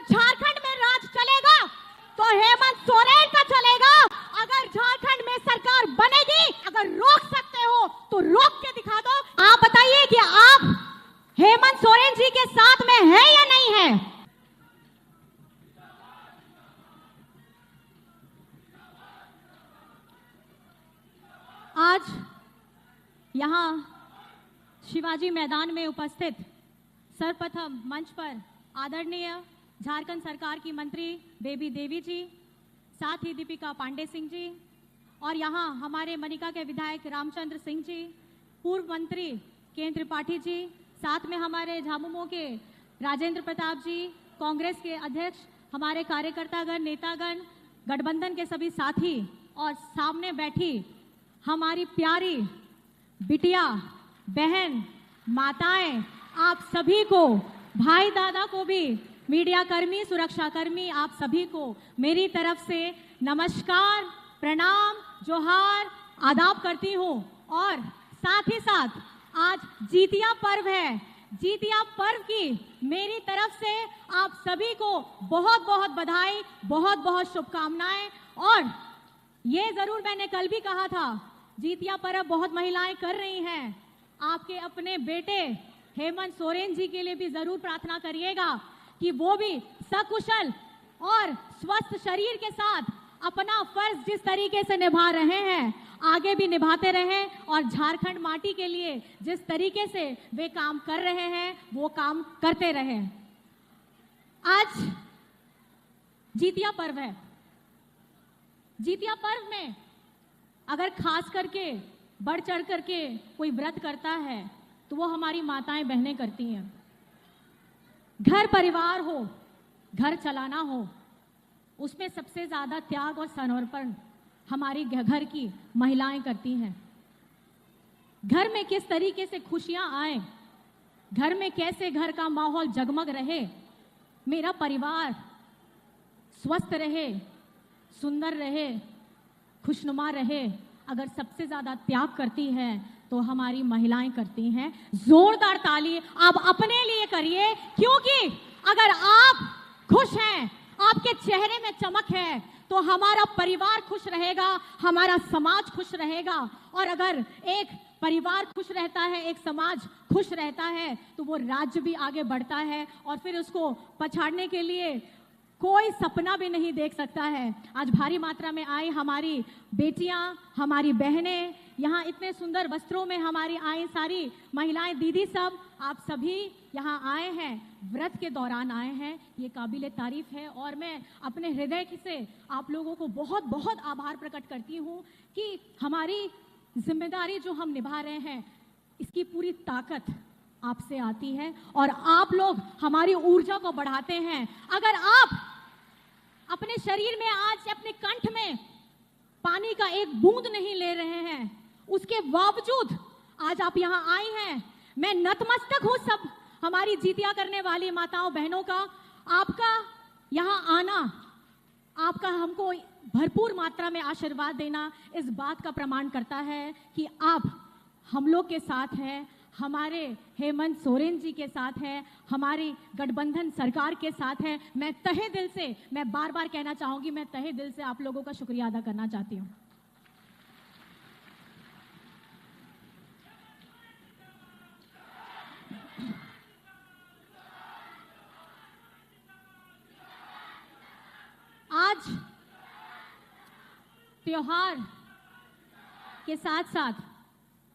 झारखंड में राज चलेगा तो हेमंत सोरेन का चलेगा। अगर झारखंड में सरकार बनेगी, अगर रोक सकते हो तो रोक के दिखा दो। आप बताइए कि आप हेमंत सोरेन जी के साथ में है या नहीं है? आज यहां शिवाजी मैदान में उपस्थित सर्वप्रथम मंच पर आदरणीय झारखंड सरकार की मंत्री बेबी देवी जी, साथ ही दीपिका पांडे सिंह जी, और यहाँ हमारे मनिका के विधायक रामचंद्र सिंह जी, पूर्व मंत्री के त्रिपाठी जी, साथ में हमारे झामुमो के राजेंद्र प्रताप जी, कांग्रेस के अध्यक्ष, हमारे कार्यकर्तागण, नेतागण, गठबंधन के सभी साथी, और सामने बैठी हमारी प्यारी बिटिया, बहन, माताएं, आप सभी को, भाई दादा को भी, मीडिया कर्मी, सुरक्षा कर्मी, आप सभी को मेरी तरफ से नमस्कार, प्रणाम, जोहार, आदाब करती हूँ। और साथ ही साथ आज जीतिया पर्व है। जीतिया पर्व की मेरी तरफ से आप सभी को बहुत बहुत बधाई, बहुत बहुत शुभकामनाएं। और ये जरूर मैंने कल भी कहा था, जीतिया पर्व बहुत महिलाएं कर रही हैं। आपके अपने बेटे हेमंत सोरेन जी के लिए भी जरूर प्रार्थना करिएगा कि वो भी सकुशल और स्वस्थ शरीर के साथ अपना फर्ज जिस तरीके से निभा रहे हैं आगे भी निभाते रहें, और झारखंड माटी के लिए जिस तरीके से वे काम कर रहे हैं वो काम करते रहें। आज जीतिया पर्व है। जीतिया पर्व में अगर खास करके बढ़ चढ़ करके कोई व्रत करता है तो वो हमारी माताएं बहनें करती हैं। घर परिवार हो, घर चलाना हो, उसमें सबसे ज्यादा त्याग और समर्पण हमारी घर की महिलाएं करती हैं। घर में किस तरीके से खुशियां आए, घर में कैसे घर का माहौल जगमग रहे, मेरा परिवार स्वस्थ रहे, सुंदर रहे, खुशनुमा रहे, अगर सबसे ज्यादा त्याग करती हैं तो हमारी महिलाएं करती हैं। जोरदार ताली आप अपने लिए करिए, क्योंकि अगर आप खुश हैं, आपके चेहरे में चमक है, तो हमारा परिवार खुश रहेगा, हमारा समाज खुश रहेगा। और अगर एक परिवार खुश रहता है, एक समाज खुश रहता है, तो वो राज्य भी आगे बढ़ता है, और फिर उसको पछाड़ने के लिए कोई सपना भी नहीं देख सकता है। आज भारी मात्रा में आई हमारी बेटियां, हमारी बहनें, यहाँ इतने सुंदर वस्त्रों में हमारी आई सारी महिलाएं, दीदी, सब आप सभी यहाँ आए हैं, व्रत के दौरान आए हैं, ये काबिले तारीफ है। और मैं अपने हृदय से आप लोगों को बहुत बहुत आभार प्रकट करती हूँ कि हमारी जिम्मेदारी जो हम निभा रहे हैं, इसकी पूरी ताकत आपसे आती है, और आप लोग हमारी ऊर्जा को बढ़ाते हैं। अगर आप अपने शरीर में आज अपने कंठ में पानी का एक बूंद नहीं ले रहे हैं, उसके बावजूद आज आप यहाँ आई हैं, मैं नतमस्तक हूँ सब हमारी जीतिया करने वाली माताओं बहनों का। आपका यहाँ आना, आपका हमको भरपूर मात्रा में आशीर्वाद देना इस बात का प्रमाण करता है कि आप हम लोग के साथ हैं, हमारे हेमंत सोरेन जी के साथ हैं, हमारी गठबंधन सरकार के साथ हैं। मैं तहे दिल से, मैं बार बार कहना चाहूंगी, मैं तहे दिल से आप लोगों का शुक्रिया अदा करना चाहती हूँ। आज त्योहार के साथ साथ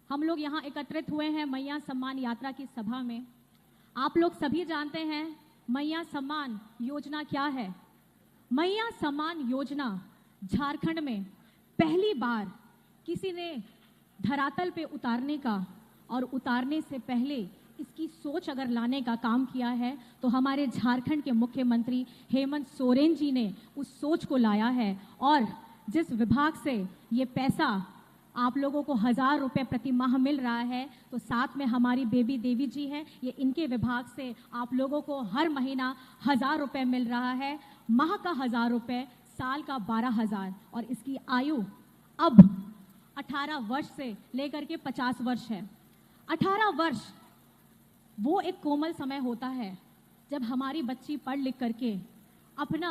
हम लोग यहाँ एकत्रित हुए हैं मैया सम्मान यात्रा की सभा में। आप लोग सभी जानते हैं मैया सम्मान योजना क्या है। मैया सम्मान योजना झारखंड में पहली बार किसी ने धरातल पे उतारने का, और उतारने से पहले इसकी सोच अगर लाने का काम किया है तो हमारे झारखंड के मुख्यमंत्री हेमंत सोरेन जी ने उस सोच को लाया है। और जिस विभाग से ये पैसा आप लोगों को 1000 रुपये प्रति माह मिल रहा है, तो साथ में हमारी बेबी देवी जी हैं, ये इनके विभाग से आप लोगों को हर महीना 1000 रुपये मिल रहा है। माह का 1000 रुपये, साल का 12,000, और इसकी आयु अब 18 वर्ष से लेकर के 50 वर्ष है। 18 वर्ष वो एक कोमल समय होता है जब हमारी बच्ची पढ़ लिख करके अपना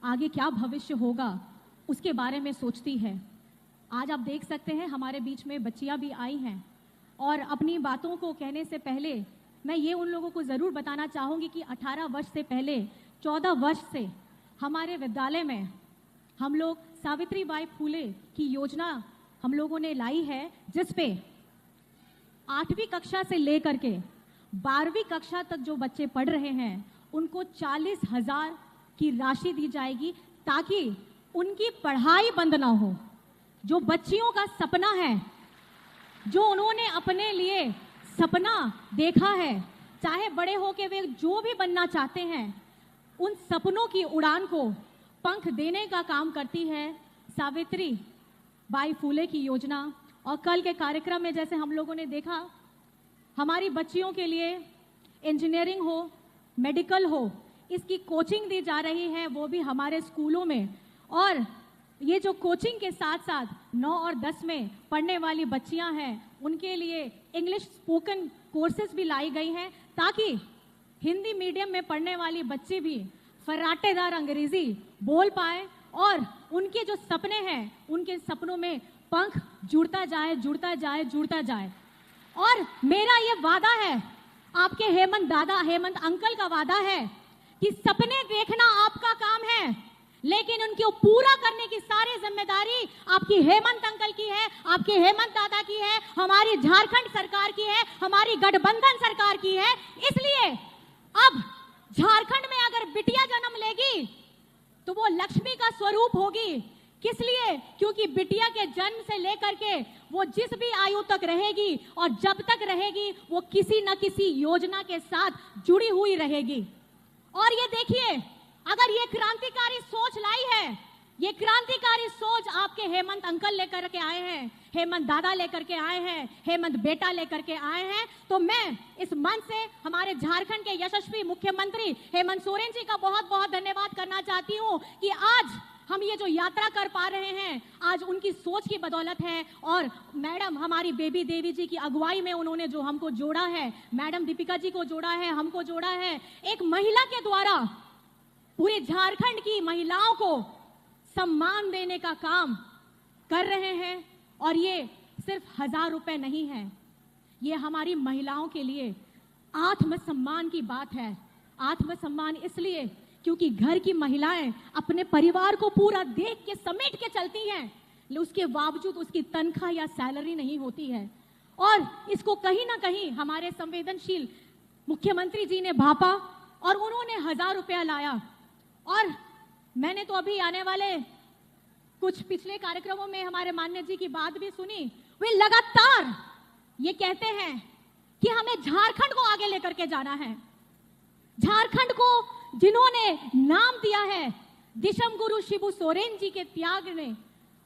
आगे क्या भविष्य होगा उसके बारे में सोचती है। आज आप देख सकते हैं हमारे बीच में बच्चियां भी आई हैं, और अपनी बातों को कहने से पहले मैं ये उन लोगों को ज़रूर बताना चाहूँगी कि 18 वर्ष से पहले 14 वर्ष से हमारे विद्यालय में हम लोग सावित्रीबाई फूले की योजना हम लोगों ने लाई है, जिस पे 8वीं कक्षा से लेकर के 12वीं कक्षा तक जो बच्चे पढ़ रहे हैं उनको 40,000 की राशि दी जाएगी, ताकि उनकी पढ़ाई बंद ना हो। जो बच्चियों का सपना है, जो उन्होंने अपने लिए सपना देखा है, चाहे बड़े होके वे जो भी बनना चाहते हैं, उन सपनों की उड़ान को पंख देने का काम करती है सावित्री बाई फूले की योजना। और कल के कार्यक्रम में जैसे हम लोगों ने देखा, हमारी बच्चियों के लिए इंजीनियरिंग हो, मेडिकल हो, इसकी कोचिंग दी जा रही है, वो भी हमारे स्कूलों में। और ये जो कोचिंग के साथ साथ 9 और 10 में पढ़ने वाली बच्चियां हैं, उनके लिए इंग्लिश स्पोकन कोर्सेज भी लाई गई हैं, ताकि हिंदी मीडियम में पढ़ने वाली बच्ची भी फर्राटेदार अंग्रेजी बोल पाए और उनके जो सपने हैं उनके सपनों में पंख जुड़ता जाए, जुड़ता जाए, जुड़ता जाए। और मेरा ये वादा है, आपके हेमंत अंकल का वादा है कि सपने देखना आपका काम है, लेकिन उनको पूरा करने की सारी जिम्मेदारी आपकी हेमंत अंकल की है, आपके हेमंत दादा की है, हमारी झारखंड सरकार की है, हमारी गठबंधन सरकार की है। इसलिए अब झारखंड में अगर बिटिया जन्म लेगी तो वो लक्ष्मी का स्वरूप होगी। किस लिए? क्योंकि बिटिया के जन्म से लेकर के वो जिस भी आयु तक रहेगी और जब तक रहेगी वो किसी न किसी योजना के साथ जुड़ी हुई रहेगी। और ये देखिए, अगर ये क्रांतिकारी सोच लाई है, ये क्रांतिकारी सोच आपके हेमंत अंकल लेकर के आए हैं, हेमंत दादा लेकर के आए हैं, हेमंत बेटा लेकर के आए हैं, तो मैं इस मंच से हमारे झारखंड के यशस्वी मुख्यमंत्री हेमंत सोरेन जी का बहुत बहुत धन्यवाद करना चाहती हूँ कि आज हम ये जो यात्रा कर पा रहे हैं, आज उनकी सोच की बदौलत है। और मैडम हमारी बेबी देवी जी की अगुवाई में उन्होंने जो हमको जोड़ा है, मैडम दीपिका जी को जोड़ा है, हमको जोड़ा है, एक महिला के द्वारा पूरे झारखंड की महिलाओं को सम्मान देने का काम कर रहे हैं। और ये सिर्फ 1000 रुपए नहीं है, ये हमारी महिलाओं के लिए आत्मसम्मान की बात है। आत्मसम्मान इसलिए क्योंकि घर की महिलाएं अपने परिवार को पूरा देख के समेट के चलती हैं, लेकिन उसके बावजूद उसकी तनख्वाह या सैलरी नहीं होती है। और इसको कहीं ना कहीं हमारे संवेदनशील मुख्यमंत्री जी ने भापा और उन्होंने 1000 रुपया लाया। और मैंने तो अभी आने वाले कुछ पिछले कार्यक्रमों में हमारे मान्य जी की बात भी सुनी। वे लगातार ये कहते हैं कि हमें झारखंड को आगे लेकर के जाना है। झारखंड को जिन्होंने नाम दिया है दिशम गुरु शिबू सोरेन जी के त्याग ने,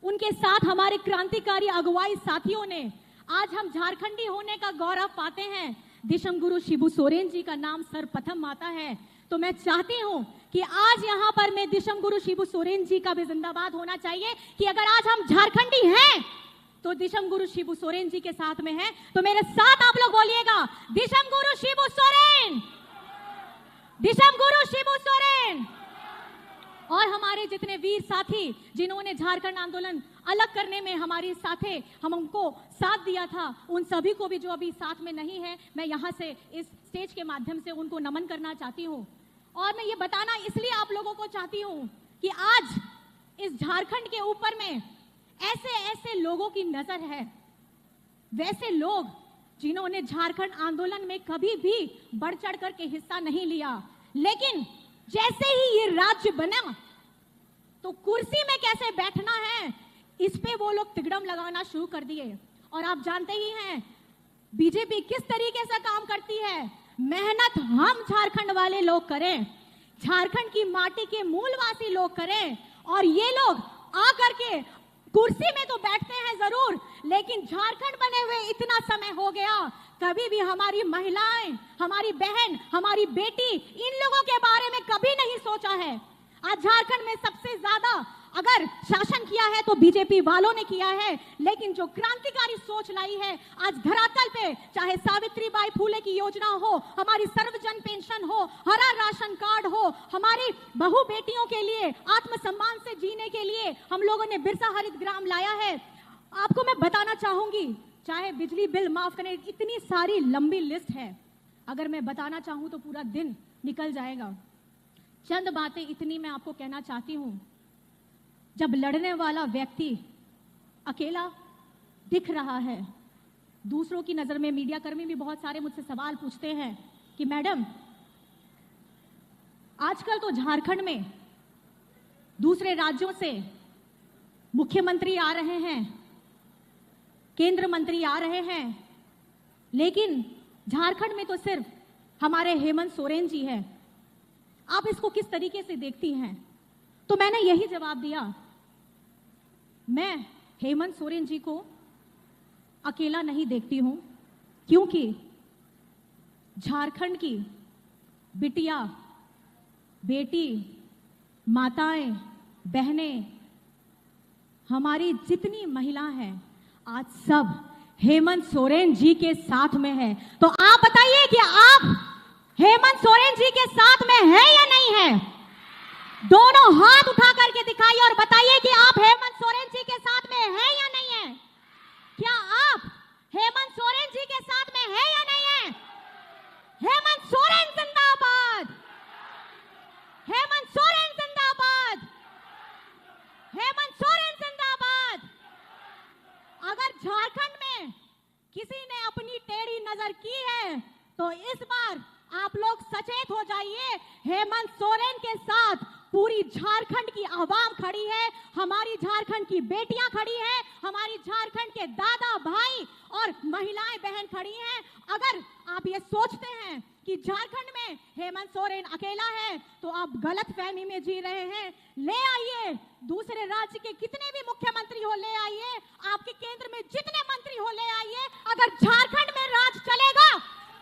उनके साथ हमारे क्रांतिकारी अगुवाई साथियों ने, आज हम झारखंडी होने का गौरव पाते हैं। दिशम गुरु शिबू सोरेन जी का नाम सर्वप्रथम आता है। तो मैं चाहती हूं कि आज यहां पर मैं दिशम गुरु शिबू सोरेन जी का भी जिंदाबाद होना चाहिए कि अगर आज हम झारखंडी हैं तो दिशम गुरु शिबू सोरेन जी के साथ में हैं। तो मेरे साथ आप लोग बोलिएगा, दिशम गुरु शिबू सोरेन, दिशम गुरु शिबू सोरेन। और हमारे जितने वीर साथी जिन्होंने झारखंड आंदोलन अलग करने में हमारे साथे हमको साथ दिया था, उन सभी को भी जो अभी साथ में नहीं है, मैं यहाँ से इस स्टेज के माध्यम से उनको नमन करना चाहती हूँ। और मैं ये बताना इसलिए आप लोगों को चाहती हूँ कि आज इस झारखंड के ऊपर में ऐसे ऐसे लोगों की नजर है, वैसे लोग जिन्होंने झारखंड आंदोलन में कभी भी बढ़ चढ़ करके हिस्सा नहीं लिया, लेकिन जैसे ही ये राज्य बना तो कुर्सी में कैसे बैठना है इस पे वो लोग तिगड़म लगाना शुरू कर दिए। और आप जानते ही हैं बीजेपी किस तरीके से काम करती है। मेहनत हम झारखंड वाले लोग करें, झारखंड की माटी के मूलवासी लोग करें, और ये लोग आकर के कुर्सी में तो बैठते हैं जरूर, लेकिन झारखंड बने हुए इतना समय हो गया, कभी भी हमारी महिलाएं, हमारी बहन, हमारी बेटी, इन लोगों के बारे में कभी नहीं सोचा है। आज झारखंड में सबसे ज्यादा अगर शासन किया है तो बीजेपी वालों ने किया है, लेकिन जो क्रांतिकारी सोच लाई है आज धरातल पे, चाहे सावित्रीबाई फूले की योजना हो, हमारी सर्वजन पेंशन हो, हरा राशन कार्ड हो, हमारी बहु बेटियों के लिए आत्मसम्मान से जीने के लिए हम लोगों ने बिरसा हरित ग्राम लाया है। आपको मैं बताना चाहूंगी, चाहे बिजली बिल माफ करें, इतनी सारी लंबी लिस्ट है, अगर मैं बताना चाहूं तो पूरा दिन निकल जाएगा। चंद बातें इतनी मैं आपको कहना चाहती हूं। जब लड़ने वाला व्यक्ति अकेला दिख रहा है, दूसरों की नजर में, मीडिया कर्मी भी बहुत सारे मुझसे सवाल पूछते हैं कि मैडम आजकल तो झारखंड में दूसरे राज्यों से मुख्यमंत्री आ रहे हैं, केंद्र मंत्री आ रहे हैं, लेकिन झारखंड में तो सिर्फ हमारे हेमंत सोरेन जी हैं, आप इसको किस तरीके से देखती हैं? तो मैंने यही जवाब दिया, मैं हेमंत सोरेन जी को अकेला नहीं देखती हूं, क्योंकि झारखंड की बिटिया, बेटी, माताएं, बहनें, हमारी जितनी महिला हैं, आज सब हेमंत सोरेन जी के साथ में है। तो आप बताइए कि आप हेमंत सोरेन जी के साथ में है या नहीं है? दोनों हाथ उठा करके दिखाइए और बताइए कि आप हेमंत सोरेन जी के साथ में है या नहीं है? क्या आप हेमंत सोरेन जी के साथ में है या नहीं है? हेमंत सोरेन जिंदाबाद! हेमंत सोरेन जिंदाबाद! हेमंत सोरेन जिंदाबाद! अगर झारखंड में किसी ने अपनी टेढ़ी नजर की है तो इस बार आप लोग सचेत हो जाइए। हेमंत सोरेन के साथ पूरी झारखंड की आवाम खड़ी है, हमारी झारखंड की बेटियां खड़ी हैं, हमारी झारखंड के दादा भाई और महिलाएं बहन खड़ी हैं। अगर आप ये सोचते हैं कि झारखंड में हेमंत सोरेन अकेला है तो आप गलत फहमी में जी रहे हैं। ले आइए दूसरे राज्य के कितने भी मुख्यमंत्री हो, ले आइए, आपके केंद्र में जितने मंत्री हो, ले आइए। अगर झारखंड में राज चलेगा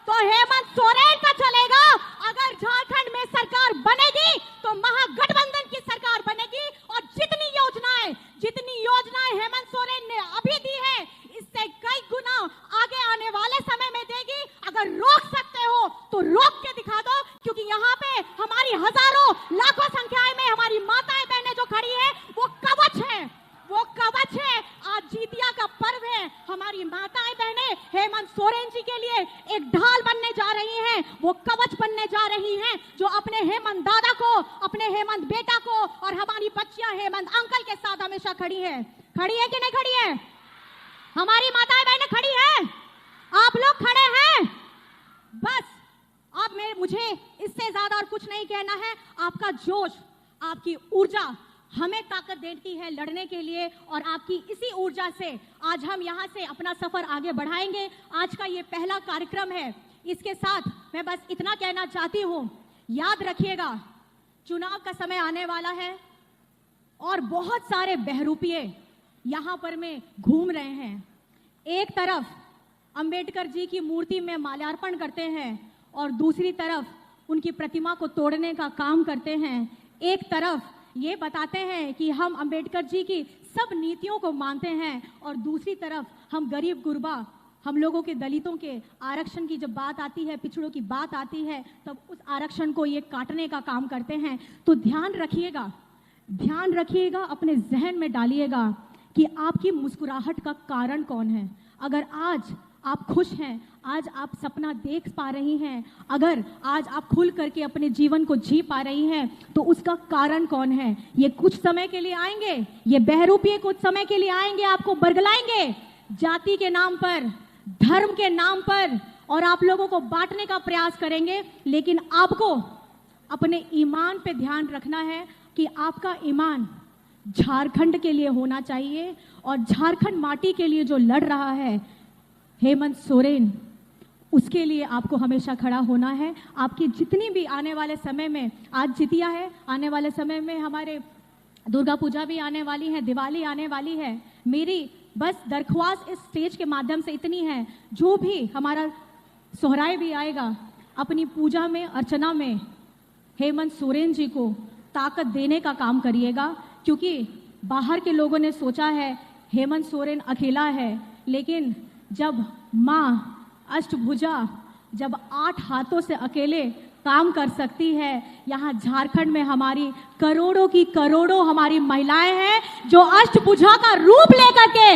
तो हेमंत सोरेन का चलेगा। अगर झारखंड में सरकार बनेगी तो महागठबंधन की सरकार बनेगी और जितनी योजनाएं हेमंत सोरेन ने अभी दी है, इससे कई गुना आगे आने वाले समय में देगी। अगर रोक सकते हो तो रोक के दिखा दो, क्योंकि यहाँ पे हमारी हजारों लाखों संख्या में हमारी माताएं बहनें जो खड़ी है वो कवच है, वो कवच है। आज जीतिया का पर्व है, हमारी माताएं बहनें हेमंत सोरेन जी के लिए एक ढाल बनने जा रही हैं, वो कवच बनने जा रही हैं, जो अपने हेमंत दादा को, अपने हेमंत बेटा को और हमारी बच्चियां हेमंत अंकल के साथ हमेशा खड़ी है। खड़ी है कि नहीं खड़ी है? हमारी माताएं बहनें खड़ी है, आप लोग खड़े हैं। बस अब मुझे इससे ज्यादा और कुछ नहीं कहना है। आपका जोश, आपकी ऊर्जा हमें ताकत देती है लड़ने के लिए, और आपकी इसी ऊर्जा से आज हम यहाँ से अपना सफर आगे बढ़ाएंगे। आज का ये पहला कार्यक्रम है, इसके साथ मैं बस इतना कहना चाहती हूँ, याद रखिएगा चुनाव का समय आने वाला है और बहुत सारे बहरूपिये यहाँ पर में घूम रहे हैं। एक तरफ अंबेडकर जी की मूर्ति में माल्यार्पण करते हैं और दूसरी तरफ उनकी प्रतिमा को तोड़ने का काम करते हैं। एक तरफ ये बताते हैं कि हम अंबेडकर जी की सब नीतियों को मानते हैं और दूसरी तरफ हम गरीब गुरबा, हम लोगों के, दलितों के आरक्षण की जब बात आती है, पिछड़ों की बात आती है, तब उस आरक्षण को ये काटने का काम करते हैं। तो ध्यान रखिएगा, अपने जहन में डालिएगा कि आपकी मुस्कुराहट का कारण कौन है। अगर आज आप खुश हैं, आज आप सपना देख पा रही हैं, अगर आज आप खुल करके अपने जीवन को जी पा रही हैं, तो उसका कारण कौन है? ये कुछ समय के लिए आएंगे, ये बहरूपिये कुछ समय के लिए आएंगे, आपको बरगलाएंगे जाति के नाम पर, धर्म के नाम पर, और आप लोगों को बांटने का प्रयास करेंगे। लेकिन आपको अपने ईमान पे ध्यान रखना है कि आपका ईमान झारखंड के लिए होना चाहिए, और झारखंड माटी के लिए जो लड़ रहा है हेमंत सोरेन, उसके लिए आपको हमेशा खड़ा होना है। आपकी जितनी भी आने वाले समय में, आज जितिया है, आने वाले समय में हमारे दुर्गा पूजा भी आने वाली है, दिवाली आने वाली है। मेरी बस दरख्वास्त इस स्टेज के माध्यम से इतनी है, जो भी हमारा सोहराय भी आएगा, अपनी पूजा में, अर्चना में हेमंत सोरेन जी को ताकत देने का काम करिएगा। क्योंकि बाहर के लोगों ने सोचा है हेमंत सोरेन अकेला है, लेकिन जब माँ अष्टभुजा जब 8 हाथों से अकेले काम कर सकती है, यहाँ झारखंड में हमारी करोड़ों की करोड़ों हमारी महिलाएं हैं जो अष्टभुजा का रूप लेकर के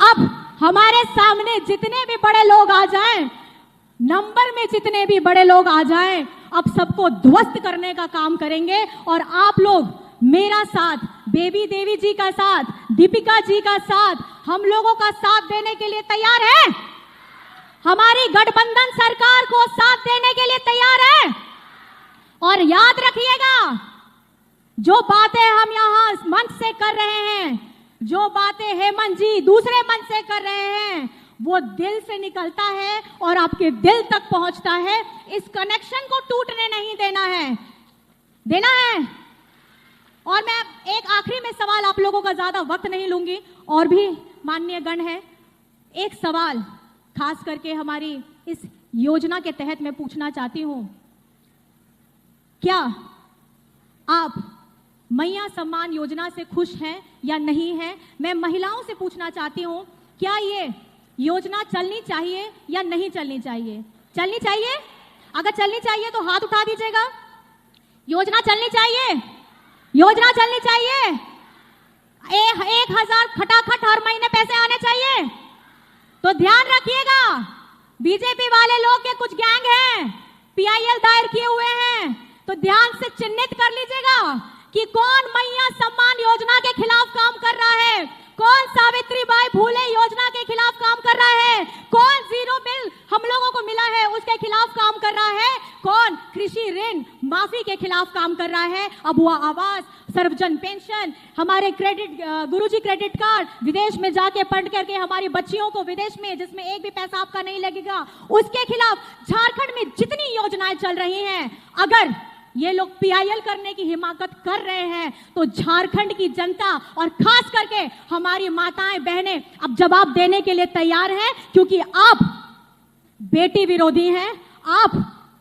अब हमारे सामने जितने भी बड़े लोग आ जाएं, नंबर में जितने भी बड़े लोग आ जाएं, अब सबको ध्वस्त करने का काम करेंगे। और आप लोग मेरा साथ, बेबी देवी जी का साथ, दीपिका जी का साथ, हम लोगों का साथ देने के लिए तैयार है? हमारी गठबंधन सरकार को साथ देने के लिए तैयार है? और याद रखिएगा, जो बातें हम यहां मंच से कर रहे हैं, जो बातें हेमंत जी दूसरे मंच से कर रहे हैं, वो दिल से निकलता है और आपके दिल तक पहुंचता है। इस कनेक्शन को टूटने नहीं देना है, देना है। और मैं एक आखिरी में सवाल, आप लोगों का ज्यादा वक्त नहीं लूंगी, और भी माननीय गण है, एक सवाल खास करके हमारी इस योजना के तहत मैं पूछना चाहती हूं, क्या आप मैया सम्मान योजना से खुश हैं या नहीं है? मैं महिलाओं से पूछना चाहती हूं, क्या ये योजना चलनी चाहिए या नहीं चलनी चाहिए? चलनी चाहिए? अगर चलनी चाहिए तो हाथ उठा दीजिएगा। योजना चलनी चाहिए, योजना चलनी चाहिए। 1000 खटाखट हर महीने पैसे आने चाहिए। तो ध्यान रखिएगा, बीजेपी वाले लोग के कुछ गैंग हैं, PIL दायर किए हुए हैं, तो ध्यान से चिन्हित कर लीजिएगा कि कौन मैया सम्मान योजना के खिलाफ काम कर रहा है, कौन सावित्रीबाई फुले योजना के खिलाफ काम कर रहा है, कौन जीरो बिल हम लोगों को मिला है उसके खिलाफ काम कर रहा है, कौन कृषि ऋण माफी के खिलाफ काम कर रहा है, अबुआ आवास, सर्वजन पेंशन, हमारे क्रेडिट गुरुजी क्रेडिट कार्ड, विदेश में जाके पढ़ करके हमारी बच्चियों को विदेश में जिसमें एक भी पैसा आपका नहीं लगेगा, उसके खिलाफ झारखंड में जितनी योजनाएं चल रही हैं, अगर ये लोग PIL करने की हिमाकत कर रहे हैं तो झारखंड की जनता और खास करके हमारी माताएं बहनें अब जवाब देने के लिए तैयार हैं, क्योंकि आप बेटी विरोधी हैं, आप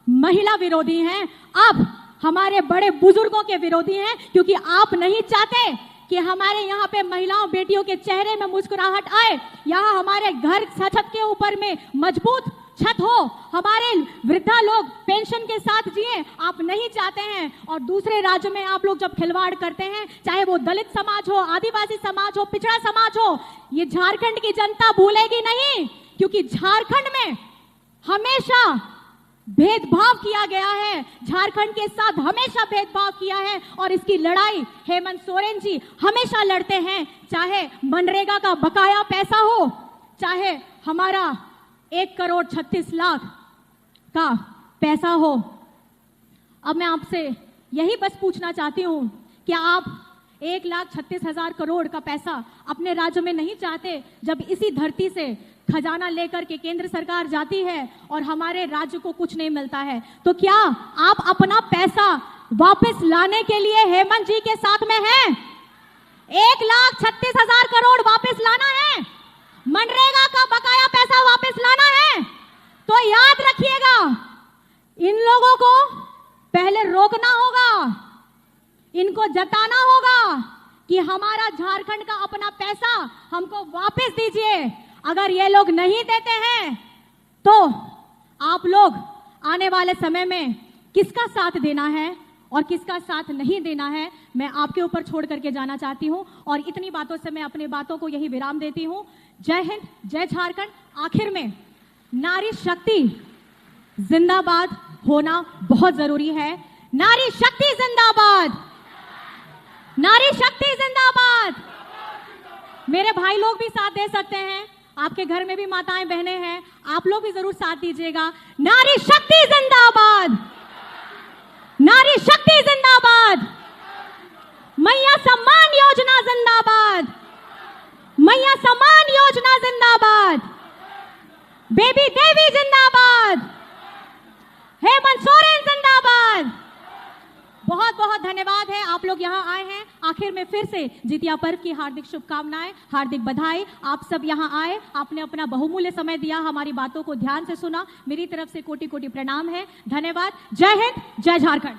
महिला विरोधी हैं, आप हमारे बड़े बुजुर्गों के विरोधी हैं, क्योंकि आप नहीं चाहते कि हमारे यहाँ पे महिलाओं बेटियों के चेहरे में मुस्कुराहट आए, यहाँ हमारे घर छत के ऊपर में मजबूत छत हो, हमारे वृद्धा लोग पेंशन के साथ जिए, आप नहीं चाहते हैं। और दूसरे राज्यों में आप लोग जब खिलवाड़ करते हैं, चाहे वो दलित समाज हो, आदिवासी समाज हो, पिछड़ा समाज हो, ये झारखंड की जनता भूलेगी नहीं, क्योंकि झारखंड में हमेशा भेदभाव किया गया है, झारखंड के साथ हमेशा भेदभाव किया है, और इसकी लड़ाई हेमंत सोरेन जी हमेशा लड़ते हैं, चाहे मनरेगा का बकाया पैसा हो, चाहे हमारा 1,36,00,000 का पैसा हो। अब मैं आपसे यही बस पूछना चाहती हूँ, क्या आप 1,36,000 करोड़ का पैसा अपने राज्य में नहीं चाहते? जब इसी धरती से खजाना लेकर के केंद्र सरकार जाती है और हमारे राज्य को कुछ नहीं मिलता है, तो क्या आप अपना पैसा वापस लाने के लिए हेमंत जी के साथ में हैं? 1,36,000 करोड़ वापस लाना है, मनरेगा का बकाया पैसा वापस लाना है, तो याद रखिएगा, इन लोगों को पहले रोकना होगा, इनको जताना होगा कि हमारा झारखंड का अपना पैसा हमको वापस दीजिए। अगर ये लोग नहीं देते हैं तो आप लोग आने वाले समय में किसका साथ देना है और किसका साथ नहीं देना है, मैं आपके ऊपर छोड़ करके जाना चाहती हूं। और इतनी बातों से मैं अपनी बातों को यही विराम देती हूं। जय हिंद, जय झारखंड। आखिर में नारी शक्ति जिंदाबाद होना बहुत जरूरी है। नारी शक्ति जिंदाबाद, नारी शक्ति जिंदाबाद। मेरे भाई लोग भी साथ दे सकते हैं, आपके घर में भी माताएं बहनें हैं, आप लोग भी जरूर साथ दीजिएगा। नारी शक्ति जिंदाबाद, नारी शक्ति जिंदाबाद, मैया सम्मान योजना जिंदाबाद, मैया सम्मान योजना जिंदाबाद, बेबी देवी जिंदाबाद, हेमंत सोरेन जिंदाबाद। बहुत बहुत धन्यवाद है, आप लोग यहाँ आए हैं। आखिर में फिर से जितिया पर्व की हार्दिक शुभकामनाएं, हार्दिक बधाई। आप सब यहाँ आए, आपने अपना बहुमूल्य समय दिया, हमारी बातों को ध्यान से सुना। मेरी तरफ से कोटि कोटि प्रणाम है, धन्यवाद। जय हिंद, जय झारखंड।